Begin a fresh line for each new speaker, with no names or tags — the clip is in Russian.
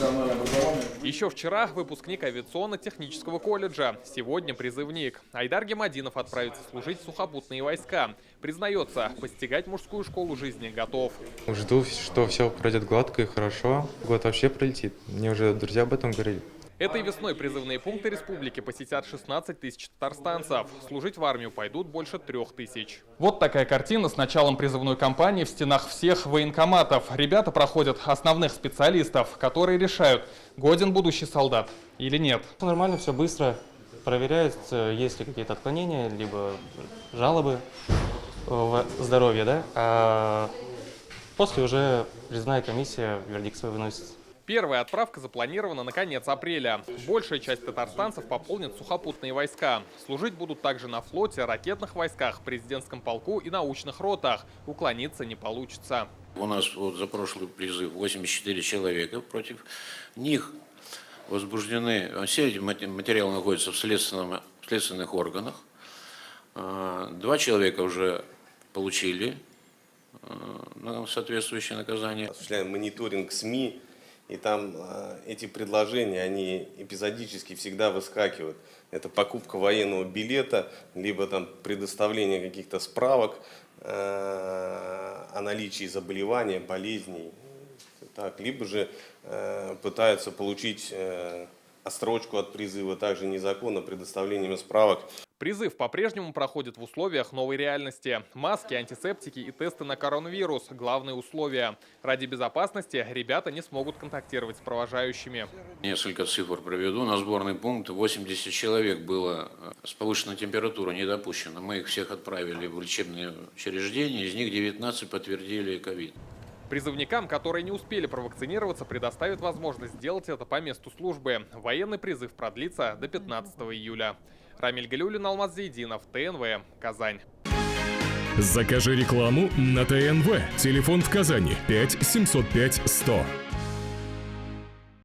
профессиональное образование.
Еще вчера выпускник авиационно-технического колледжа, сегодня призывник. Айдар Гемадинов отправится служить в сухопутные войска. Признается, постигать мужскую школу жизни готов.
Жду, что все пройдет гладко и хорошо. Год вообще пролетит. Мне уже друзья об этом говорили.
Этой весной призывные пункты республики посетят 16 тысяч татарстанцев. Служить в армию пойдут больше 3000. Вот такая картина с началом призывной кампании в стенах всех военкоматов. Ребята проходят основных специалистов, которые решают, годен будущий солдат или нет.
Нормально, все быстро. Проверяется, есть ли какие-то отклонения, либо жалобы в здоровье, да? А после уже признанная комиссия вердикт свой выносит.
Первая отправка запланирована на конец апреля. Большая часть татарстанцев пополнит сухопутные войска. Служить будут также на флоте, ракетных войсках, президентском полку и научных ротах. Уклониться не получится.
У нас вот за прошлый призыв 84 человека. Против них возбуждены, все эти материалы находятся в следственных органах. 2 человека уже получили соответствующее наказание.
Осуществляем мониторинг СМИ. И там эти предложения, они эпизодически всегда выскакивают. Это покупка военного билета, либо там предоставление каких-то справок о наличии заболевания, болезней. Так, либо же пытаются получить отсрочку от призыва, также незаконно предоставлением справок.
Призыв по-прежнему проходит в условиях новой реальности. Маски, антисептики и тесты на коронавирус – главные условия. Ради безопасности ребята не смогут контактировать с провожающими.
Несколько цифр проведу. На сборный пункт 80 человек было с повышенной температурой не допущено. Мы их всех отправили в лечебные учреждения, из них 19 подтвердили ковид.
Призывникам, которые не успели провакцинироваться, предоставят возможность сделать это по месту службы. Военный призыв продлится до 15 июля. Рамиль Галиуллин, Алмаз Зейдинов, ТНВ, Казань.
Закажи рекламу на ТНВ. Телефон в Казани 5 705 100.